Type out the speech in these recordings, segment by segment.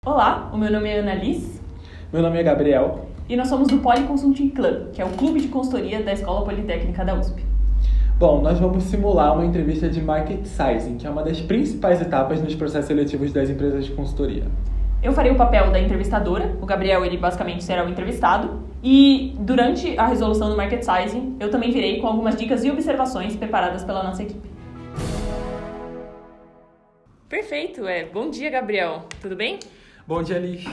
Olá, o meu nome é Ana Liz. Meu nome é Gabriel. E nós somos do Poly Consulting Club, que é o clube de consultoria da Escola Politécnica da USP. Bom, nós vamos simular uma entrevista de Market Sizing, que é uma das principais etapas nos processos seletivos das empresas de consultoria. Eu farei o papel da entrevistadora, o Gabriel ele basicamente será o entrevistado, e durante a resolução do Market Sizing, eu também virei com algumas dicas e observações preparadas pela nossa equipe. Perfeito, bom dia, Gabriel. Tudo bem? Bom dia, Liz.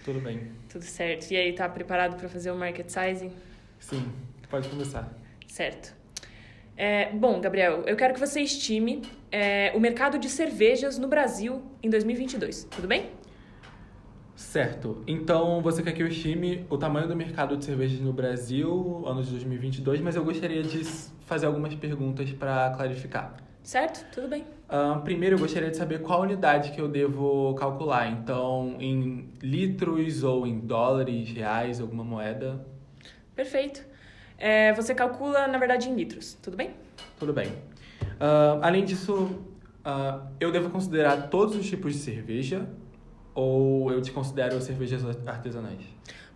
Tudo bem? Tudo certo. E aí, tá preparado para fazer o Market Sizing? Sim, pode começar. Certo. Bom, Gabriel, eu quero que você estime o mercado de cervejas no Brasil em 2022, tudo bem? Certo. Então, você quer que eu estime o tamanho do mercado de cervejas no Brasil, ano de 2022, mas eu gostaria de fazer algumas perguntas para clarificar. Certo, tudo bem. Primeiro, eu gostaria de saber qual unidade que eu devo calcular. Então, em litros ou em dólares, reais, alguma moeda? Perfeito. Você calcula, na verdade, em litros, tudo bem? Tudo bem. Além disso, eu devo considerar todos os tipos de cerveja ou eu te considero cervejas artesanais?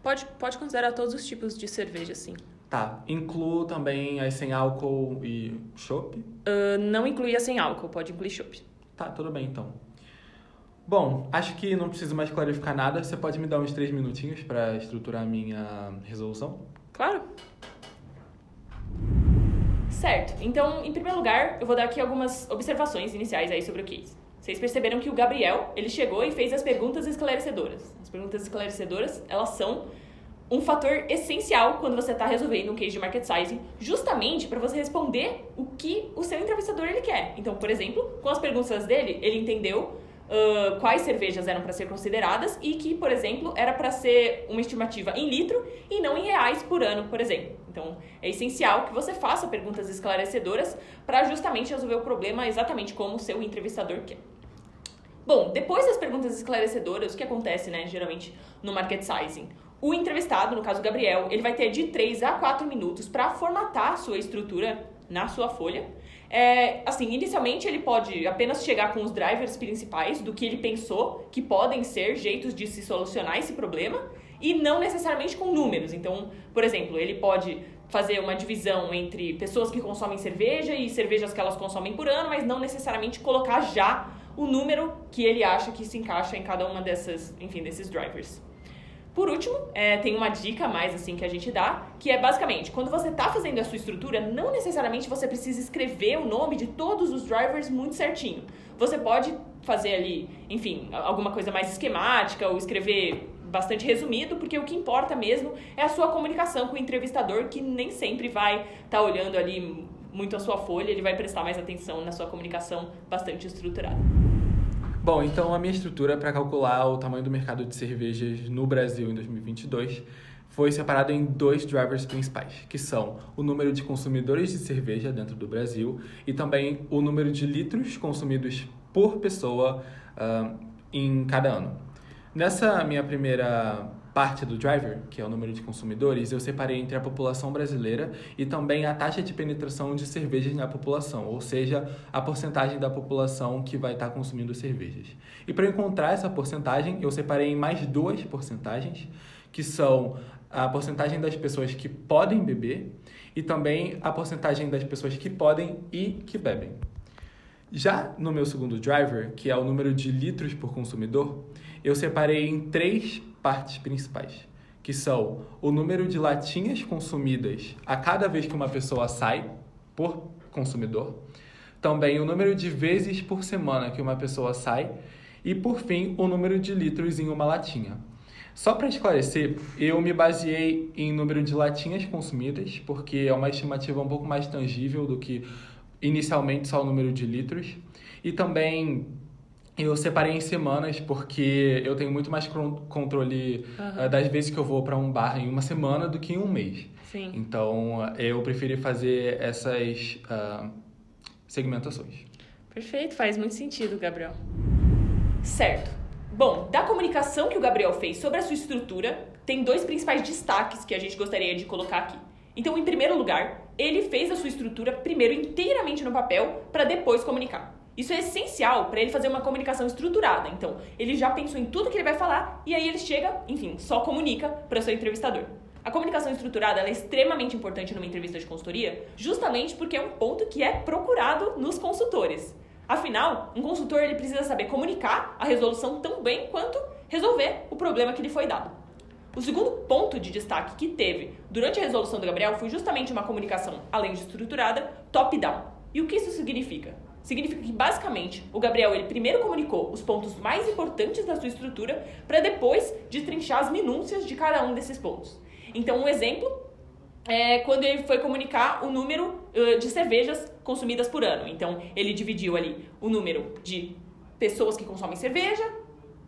Pode considerar todos os tipos de cerveja, sim. Tá. Incluo também as sem álcool e chopp? Não inclui a sem álcool, pode incluir chopp. Tá, tudo bem então. Bom, acho que não preciso mais clarificar nada. Você pode me dar uns 3 minutinhos para estruturar a minha resolução? Claro. Certo. Então, em primeiro lugar, eu vou dar aqui algumas observações iniciais aí sobre o case. Vocês perceberam que o Gabriel, ele chegou e fez as perguntas esclarecedoras. As perguntas esclarecedoras, elas são um fator essencial quando você está resolvendo um case de market sizing, justamente para você responder o que o seu entrevistador ele quer. Então, por exemplo, com as perguntas dele, ele entendeu quais cervejas eram para ser consideradas e que, por exemplo, era para ser uma estimativa em litro e não em reais por ano, por exemplo. Então, é essencial que você faça perguntas esclarecedoras para justamente resolver o problema exatamente como o seu entrevistador quer. Bom, depois das perguntas esclarecedoras, o que acontece, geralmente, no market sizing? O entrevistado, no caso o Gabriel, ele vai ter de 3 a 4 minutos para formatar a sua estrutura na sua folha. Inicialmente ele pode apenas chegar com os drivers principais do que ele pensou que podem ser jeitos de se solucionar esse problema e não necessariamente com números. Então, por exemplo, ele pode fazer uma divisão entre pessoas que consomem cerveja e cervejas que elas consomem por ano, mas não necessariamente colocar já o número que ele acha que se encaixa em cada uma desses drivers. Por último, tem uma dica a mais assim, que a gente dá, que é basicamente, quando você está fazendo a sua estrutura, não necessariamente você precisa escrever o nome de todos os drivers muito certinho. Você pode fazer ali, alguma coisa mais esquemática ou escrever bastante resumido, porque o que importa mesmo é a sua comunicação com o entrevistador, que nem sempre vai estar olhando ali muito a sua folha, ele vai prestar mais atenção na sua comunicação bastante estruturada. Bom, então a minha estrutura para calcular o tamanho do mercado de cervejas no Brasil em 2022 foi separada em 2 drivers principais, que são o número de consumidores de cerveja dentro do Brasil e também o número de litros consumidos por pessoa em cada ano. Nessa minha primeira parte do driver, que é o número de consumidores, eu separei entre a população brasileira e também a taxa de penetração de cervejas na população, ou seja, a porcentagem da população que vai estar consumindo cervejas. E para encontrar essa porcentagem, eu separei em mais 2 porcentagens, que são a porcentagem das pessoas que podem beber e também a porcentagem das pessoas que podem e que bebem. Já no meu segundo driver, que é o número de litros por consumidor, eu separei em 3 partes principais, que são o número de latinhas consumidas a cada vez que uma pessoa sai por consumidor, também o número de vezes por semana que uma pessoa sai e, por fim, o número de litros em uma latinha. Só para esclarecer, eu me baseei em número de latinhas consumidas, porque é uma estimativa um pouco mais tangível do que inicialmente só o número de litros, e também eu separei em semanas porque eu tenho muito mais controle das vezes que eu vou para um bar em uma semana do que em um mês. Sim. Então, eu preferi fazer essas segmentações. Perfeito, faz muito sentido, Gabriel. Certo. Bom, da comunicação que o Gabriel fez sobre a sua estrutura, tem 2 principais destaques que a gente gostaria de colocar aqui. Então, em primeiro lugar, ele fez a sua estrutura primeiro inteiramente no papel para depois comunicar. Isso é essencial para ele fazer uma comunicação estruturada. Então, ele já pensou em tudo que ele vai falar e aí ele chega, enfim, só comunica para o seu entrevistador. A comunicação estruturada ela é extremamente importante numa entrevista de consultoria, justamente porque é um ponto que é procurado nos consultores. Afinal, um consultor ele precisa saber comunicar a resolução tão bem quanto resolver o problema que lhe foi dado. O segundo ponto de destaque que teve durante a resolução do Gabriel foi justamente uma comunicação, além de estruturada, top-down. E o que isso significa? Significa que, basicamente, o Gabriel ele primeiro comunicou os pontos mais importantes da sua estrutura para depois destrinchar as minúcias de cada um desses pontos. Então, um exemplo é quando ele foi comunicar o número de cervejas consumidas por ano. Então, ele dividiu ali o número de pessoas que consomem cerveja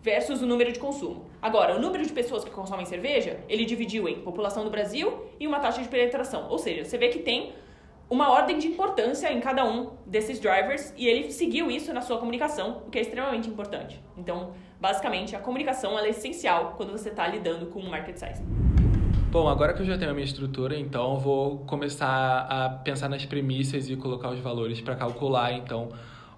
versus o número de consumo. Agora, o número de pessoas que consomem cerveja, ele dividiu em população do Brasil e uma taxa de penetração. Ou seja, você vê que tem uma ordem de importância em cada um desses drivers e ele seguiu isso na sua comunicação, o que é extremamente importante. Então, basicamente, a comunicação ela é essencial quando você está lidando com o market size. Bom, agora que eu já tenho a minha estrutura, então eu vou começar a pensar nas premissas e colocar os valores para calcular, então,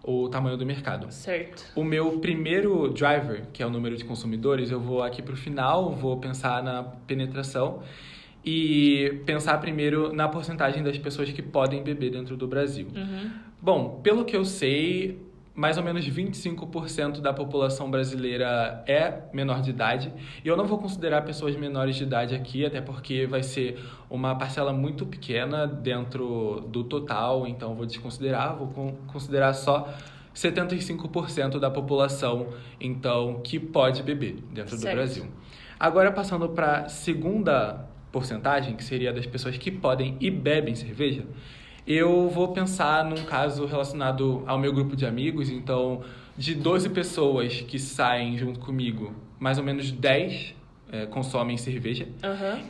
o tamanho do mercado. Certo. O meu primeiro driver, que é o número de consumidores, eu vou aqui para o final, vou pensar na penetração e pensar primeiro na porcentagem das pessoas que podem beber dentro do Brasil. Bom, pelo que eu sei, mais ou menos 25% da população brasileira é menor de idade. E eu não vou considerar pessoas menores de idade aqui, até porque vai ser uma parcela muito pequena dentro do total, então vou desconsiderar, vou considerar só 75% da população, então, que pode beber dentro do Brasil. Agora, passando para a segunda porcentagem, que seria das pessoas que podem e bebem cerveja, eu vou pensar num caso relacionado ao meu grupo de amigos. Então, de 12 pessoas que saem junto comigo, mais ou menos 10 consomem cerveja.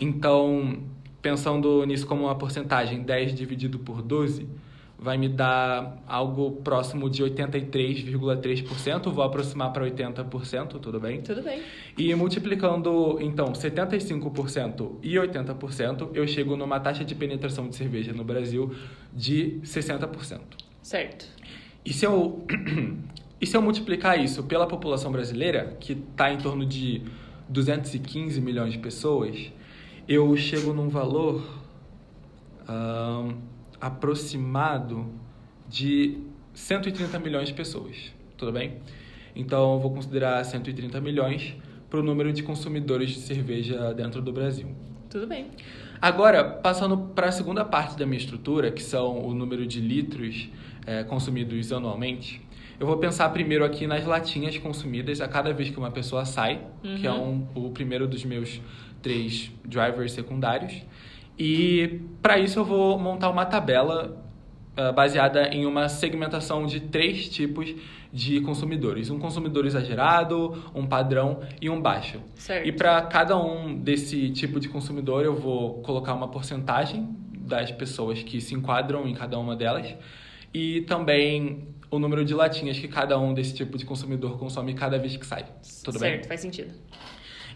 Então, pensando nisso como uma porcentagem, 10 dividido por 12, vai me dar algo próximo de 83,3%. Vou aproximar para 80%, tudo bem? Tudo bem. E multiplicando, então, 75% e 80%, eu chego numa taxa de penetração de cerveja no Brasil de 60%. Certo. E se eu multiplicar isso pela população brasileira, que está em torno de 215 milhões de pessoas, eu chego num valor aproximado de 130 milhões de pessoas, tudo bem? Então, eu vou considerar 130 milhões para o número de consumidores de cerveja dentro do Brasil. Tudo bem. Agora, passando para a segunda parte da minha estrutura, que são o número de litros consumidos anualmente, eu vou pensar primeiro aqui nas latinhas consumidas a cada vez que uma pessoa sai, que é o primeiro dos meus 3 drivers secundários. E para isso eu vou montar uma tabela baseada em uma segmentação de 3 tipos de consumidores. Um consumidor exagerado, um padrão e um baixo. Certo. E para cada um desse tipo de consumidor eu vou colocar uma porcentagem das pessoas que se enquadram em cada uma delas e também o número de latinhas que cada um desse tipo de consumidor consome cada vez que sai. Tudo bem? Certo, faz sentido.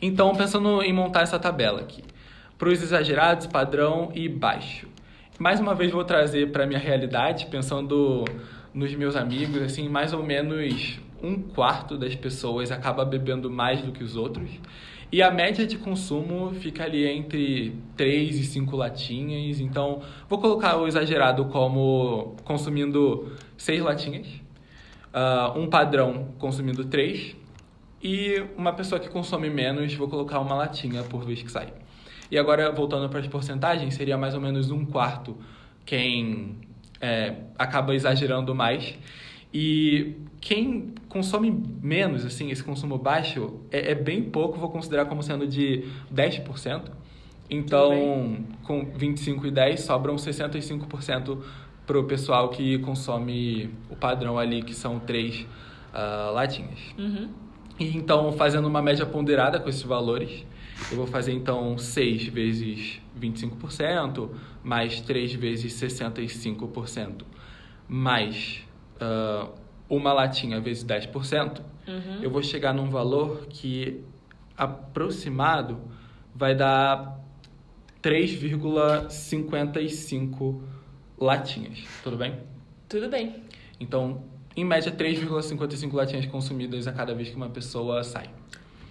Então, pensando em montar essa tabela aqui. Para os exagerados, padrão e baixo. Mais uma vez vou trazer para a minha realidade, pensando nos meus amigos, assim, mais ou menos 1/4 das pessoas acaba bebendo mais do que os outros. E a média de consumo fica ali entre 3 e 5 latinhas. Então, vou colocar o exagerado como consumindo 6 latinhas. Um padrão consumindo 3. E uma pessoa que consome menos, vou colocar uma latinha por vez que sai. E agora, voltando para as porcentagens, seria mais ou menos 1/4 quem acaba exagerando mais. E quem consome menos, assim, esse consumo baixo, é bem pouco, vou considerar como sendo de 10%. Então, com 25 e 10, sobram 65% para o pessoal que consome o padrão ali, que são 3 latinhas. E então, fazendo uma média ponderada com esses valores, eu vou fazer, então, 6 vezes 25%, mais 3 vezes 65%, mais uma latinha vezes 10%, eu vou chegar num valor que, aproximado, vai dar 3,55 latinhas. Tudo bem? Tudo bem. Então, em média, 3,55 latinhas consumidas a cada vez que uma pessoa sai.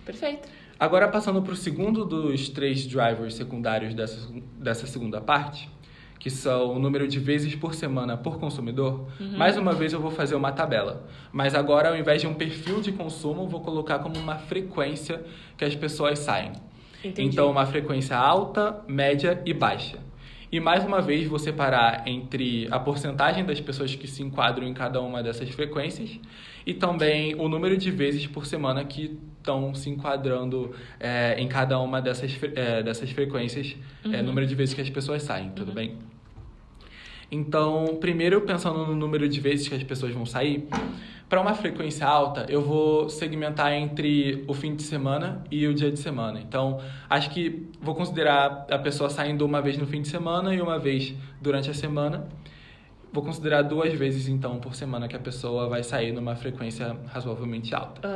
Perfeito. Agora, passando para o segundo dos 3 drivers secundários dessa segunda parte, que são o número de vezes por semana por consumidor, mais uma vez eu vou fazer uma tabela. Mas agora, ao invés de um perfil de consumo, eu vou colocar como uma frequência que as pessoas saem. Entendi. Então, uma frequência alta, média e baixa. E mais uma vez, vou separar entre a porcentagem das pessoas que se enquadram em cada uma dessas frequências e também o número de vezes por semana que estão se enquadrando em cada uma dessas frequências, número de vezes que as pessoas saem, tudo bem? Então, primeiro, pensando no número de vezes que as pessoas vão sair, para uma frequência alta, eu vou segmentar entre o fim de semana e o dia de semana. Então, acho que vou considerar a pessoa saindo uma vez no fim de semana e uma vez durante a semana. Vou considerar 2 vezes, então, por semana que a pessoa vai sair numa frequência razoavelmente alta.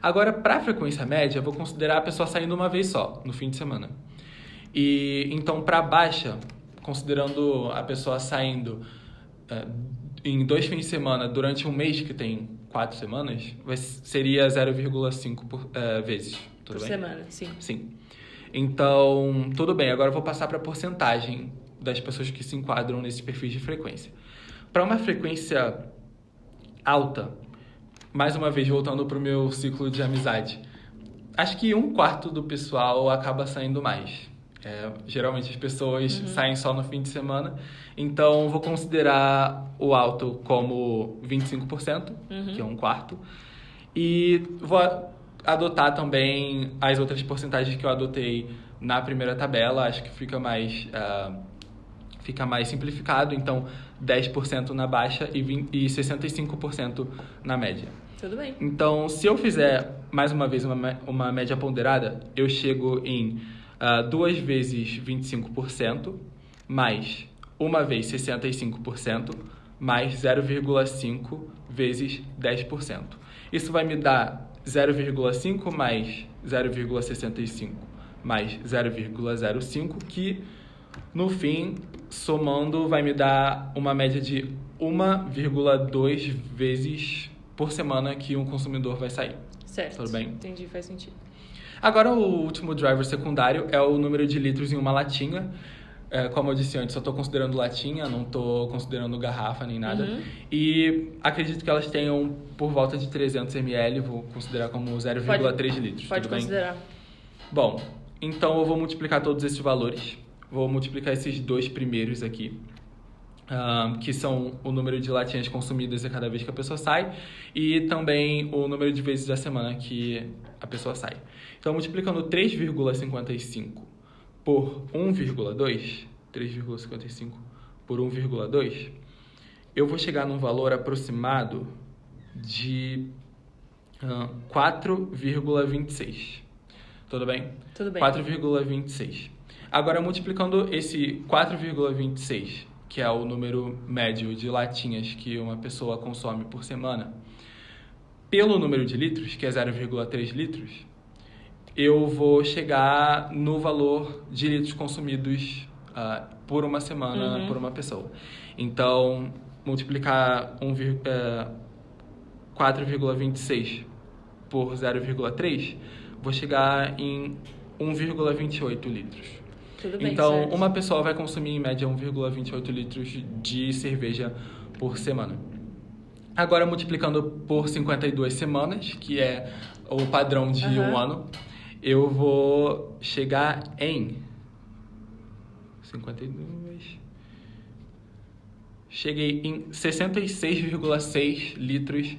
Agora, para a frequência média, eu vou considerar a pessoa saindo uma vez só, no fim de semana. E, então, para baixa, considerando a pessoa saindo em 2 fins de semana durante um mês que tem 4 semanas, seria 0,5 vezes. Tudo por bem? semana, sim. Sim. Então, tudo bem. Agora eu vou passar para a porcentagem das pessoas que se enquadram nesses perfis de frequência. Para uma frequência alta, mais uma vez voltando para o meu ciclo de amizade, acho que 1/4 do pessoal acaba saindo mais. Geralmente as pessoas saem só no fim de semana, então vou considerar o alto como 25%, que é 1/4, e vou adotar também as outras porcentagens que eu adotei na primeira tabela. Acho que fica mais simplificado, então 10% na baixa e 65% na média. Tudo bem. Então, se eu fizer mais uma vez uma média ponderada, eu chego em 2 vezes 25%, mais uma vez 65%, mais 0,5 vezes 10%. Isso vai me dar 0,5 mais 0,65 mais 0,05, que no fim, somando, vai me dar uma média de 1,2 vezes por semana que um consumidor vai sair. Certo. Tudo bem? Entendi, faz sentido. Agora, o último driver secundário é o número de litros em uma latinha. Como eu disse antes, eu estou considerando latinha, não estou considerando garrafa nem nada. E acredito que elas tenham por volta de 300 ml, vou considerar como 0,3 litros. Pode tudo bem? considerar. Bom, então eu vou multiplicar todos esses valores. Vou multiplicar esses 2 primeiros aqui, que são o número de latinhas consumidas a cada vez que a pessoa sai e também o número de vezes da semana que a pessoa sai. Então, multiplicando 3,55 por 1,2, 3,55 por 1,2, eu vou chegar num valor aproximado de 4,26. Tudo bem? Tudo bem. 4,26. Agora, multiplicando esse 4,26, que é o número médio de latinhas que uma pessoa consome por semana, pelo número de litros, que é 0,3 litros, eu vou chegar no valor de litros consumidos por uma semana por uma pessoa. Então, multiplicar 4,26 por 0,3, vou chegar em 1,28 litros. Tudo bem, então, certo. uma pessoa vai consumir em média 1,28 litros de cerveja por semana. Agora, multiplicando por 52 semanas, que é o padrão de um ano, eu vou chegar em 52... Cheguei em 66,6 litros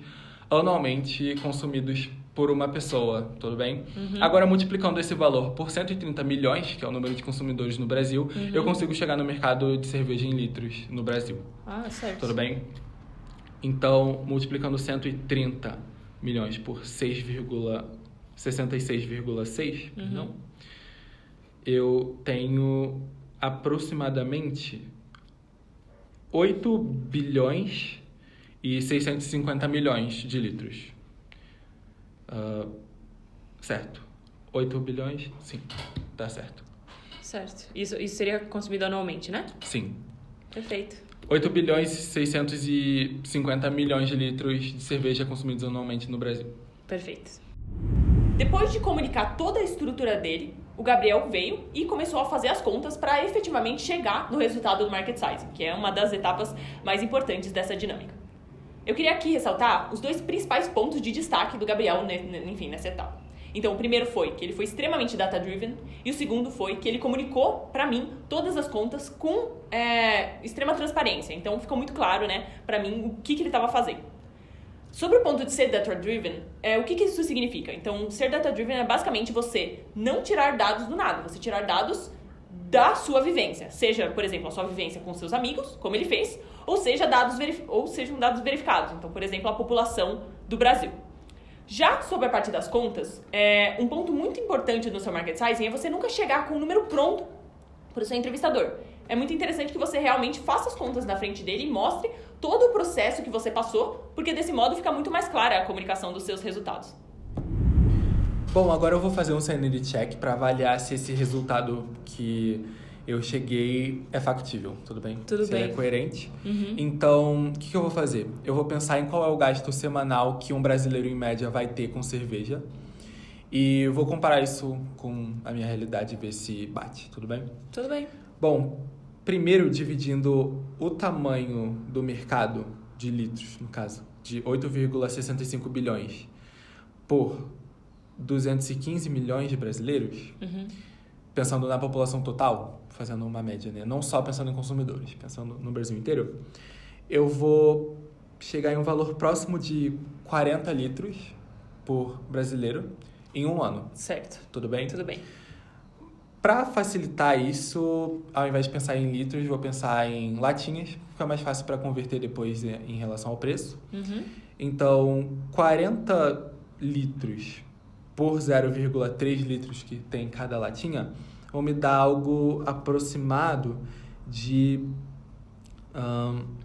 anualmente consumidos por uma pessoa, tudo bem? Agora, multiplicando esse valor por 130 milhões, que é o número de consumidores no Brasil, eu consigo chegar no mercado de cerveja em litros no Brasil. Ah, certo. Tudo bem? Então, multiplicando 130 milhões por 66,6, não? Eu tenho aproximadamente 8 bilhões e 650 milhões de litros. Certo. 8 bilhões? Sim, tá certo. Certo. Isso seria consumido anualmente, né? Sim. Perfeito. 8 bilhões e 650 milhões de litros de cerveja consumidos anualmente no Brasil. Perfeito. Depois de comunicar toda a estrutura dele, o Gabriel veio e começou a fazer as contas para efetivamente chegar no resultado do market sizing, que é uma das etapas mais importantes dessa dinâmica. Eu queria aqui ressaltar os dois principais pontos de destaque do Gabriel, nessa etapa. Então, o primeiro foi que ele foi extremamente data-driven e o segundo foi que ele comunicou para mim todas as contas com extrema transparência. Então, ficou muito claro, para mim, o que ele estava fazendo. Sobre o ponto de ser data-driven, o que isso significa? Então, ser data-driven é basicamente você não tirar dados do nada, você tirar dados da sua vivência. Seja, por exemplo, a sua vivência com seus amigos, como ele fez, ou sejam dados verificados. Então, por exemplo, a população do Brasil. Já sobre a parte das contas, um ponto muito importante no seu market sizing é você nunca chegar com um número pronto para o seu entrevistador. É muito interessante que você realmente faça as contas na frente dele e mostre todo o processo que você passou, porque desse modo fica muito mais clara a comunicação dos seus resultados. Bom, agora eu vou fazer um sanity check para avaliar se esse resultado que eu cheguei é factível, tudo bem? Tudo se bem. Ele é coerente. Uhum. Então, o que eu vou fazer? Eu vou pensar em qual é o gasto semanal que um brasileiro em média vai ter com cerveja e vou comparar isso com a minha realidade e ver se bate, tudo bem? Tudo bem. Bom, primeiro dividindo o tamanho do mercado de litros, no caso, de 8,65 bilhões por 215 milhões de brasileiros, pensando na população total, fazendo uma média, né? Não só pensando em consumidores, pensando no Brasil inteiro, eu vou chegar em um valor próximo de 40 litros por brasileiro em um ano. Certo. Tudo bem? Tudo bem. Para facilitar isso, ao invés de pensar em litros, vou pensar em latinhas, fica mais fácil para converter depois em relação ao preço. Então, 40 litros por 0,3 litros que tem cada latinha, vão me dar algo aproximado de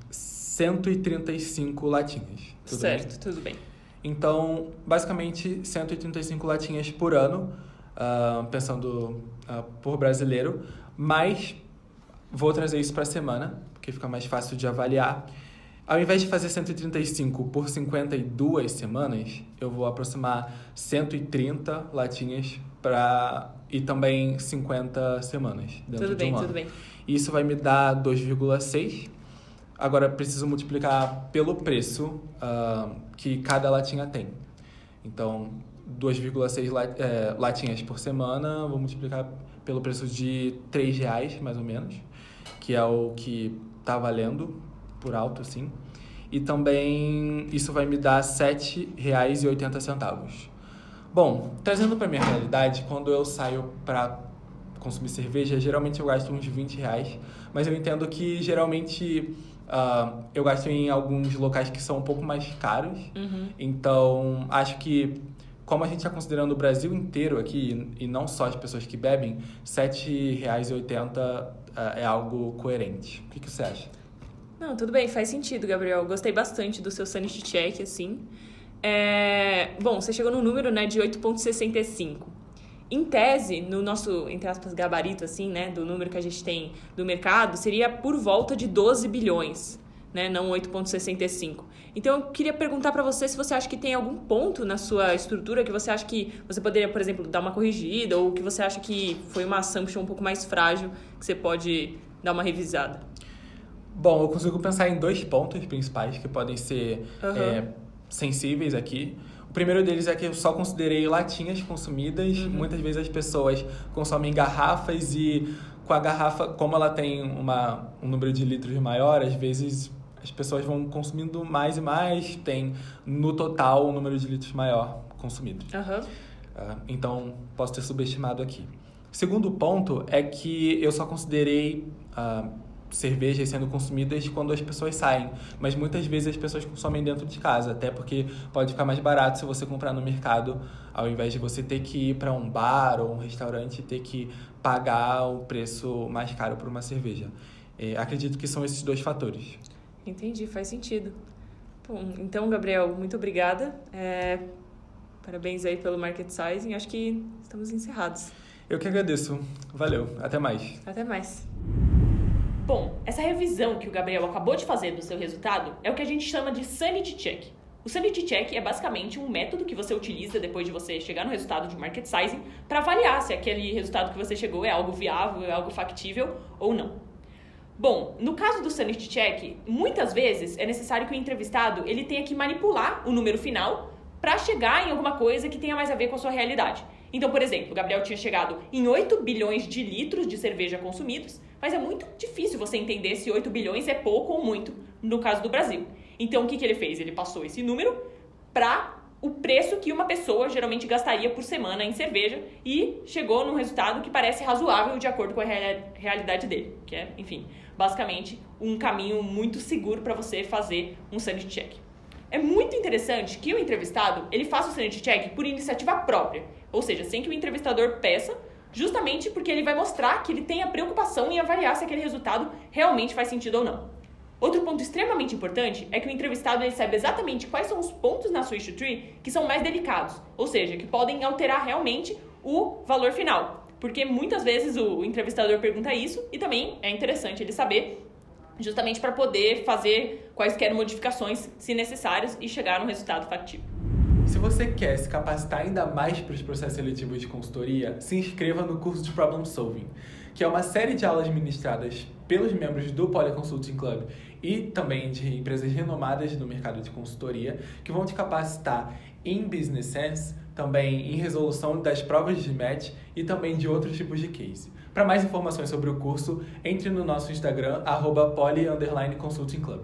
135 latinhas. Tudo certo, bem? tudo bem. Então, basicamente, 135 latinhas por ano, pensando por brasileiro, mas vou trazer isso para a semana, porque fica mais fácil de avaliar. Ao invés de fazer 135 por 52 semanas, eu vou aproximar 130 latinhas e também 50 semanas dentro de um ano. Tudo bem. Isso vai me dar 2,6. Agora, preciso multiplicar pelo preço que cada latinha tem. Então, 2,6 latinhas por semana, vou multiplicar pelo preço de R$3, mais ou menos, que é o que está valendo por alto, assim. E também isso vai me dar R$7,80. Bom, trazendo para minha realidade, quando eu saio para consumir cerveja, geralmente eu gasto uns R$20, mas eu entendo que geralmente eu gasto em alguns locais que são um pouco mais caros. Então, acho que como a gente está considerando o Brasil inteiro aqui e não só as pessoas que bebem, R$7,80 é algo coerente. O que você acha? Não, tudo bem, faz sentido, Gabriel. Gostei bastante do seu sanity check, assim. Bom, você chegou no número, de 8,65. Em tese, no nosso, entre aspas, gabarito, assim, do número que a gente tem do mercado, seria por volta de 12 bilhões, não 8,65. Então, eu queria perguntar para você se você acha que tem algum ponto na sua estrutura que você acha que você poderia, por exemplo, dar uma corrigida ou que você acha que foi uma assumption um pouco mais frágil que você pode dar uma revisada. Bom, eu consigo pensar em 2 pontos principais que podem ser sensíveis aqui. O primeiro deles é que eu só considerei latinhas consumidas. Muitas vezes as pessoas consomem garrafas e com a garrafa, como ela tem um número de litros maior, às vezes as pessoas vão consumindo mais e mais, tem no total um número de litros maior consumido. Então, posso ter subestimado aqui. O segundo ponto é que eu só considerei cervejas sendo consumidas quando as pessoas saem, mas muitas vezes as pessoas consomem dentro de casa, até porque pode ficar mais barato se você comprar no mercado, ao invés de você ter que ir para um bar ou um restaurante e ter que pagar o preço mais caro por uma cerveja. Acredito que são esses 2 fatores. Entendi, faz sentido. Bom, então, Gabriel, muito obrigada. Parabéns aí pelo market sizing. Acho que estamos encerrados. Eu que agradeço. Valeu. Até mais. Até mais. Bom, essa revisão que o Gabriel acabou de fazer do seu resultado é o que a gente chama de Sanity Check. O Sanity Check é basicamente um método que você utiliza depois de você chegar no resultado de Market Sizing para avaliar se aquele resultado que você chegou é algo viável, é algo factível ou não. Bom, no caso do Sanity Check, muitas vezes é necessário que o entrevistado ele tenha que manipular o número final para chegar em alguma coisa que tenha mais a ver com a sua realidade. Então, por exemplo, o Gabriel tinha chegado em 8 bilhões de litros de cerveja consumidos, mas é muito difícil você entender se 8 bilhões é pouco ou muito, no caso do Brasil. Então, o que ele fez? Ele passou esse número para o preço que uma pessoa geralmente gastaria por semana em cerveja e chegou num resultado que parece razoável de acordo com a realidade dele, que é, enfim, basicamente um caminho muito seguro para você fazer um sanity check. É muito interessante que o entrevistado ele faça o sanity check por iniciativa própria, ou seja, sem que o entrevistador peça, justamente porque ele vai mostrar que ele tem a preocupação em avaliar se aquele resultado realmente faz sentido ou não. Outro ponto extremamente importante é que o entrevistado ele saiba exatamente quais são os pontos na sua issue tree que são mais delicados, ou seja, que podem alterar realmente o valor final. Porque muitas vezes o entrevistador pergunta isso e também é interessante ele saber justamente para poder fazer quaisquer modificações, se necessárias, e chegar num resultado factível. Se você quer se capacitar ainda mais para os processos seletivos de consultoria, se inscreva no curso de Problem Solving, que é uma série de aulas ministradas pelos membros do Poly Consulting Club e também de empresas renomadas no mercado de consultoria, que vão te capacitar em Business Sense, também em resolução das provas de match e também de outros tipos de case. Para mais informações sobre o curso, entre no nosso Instagram, @poly_consulting club.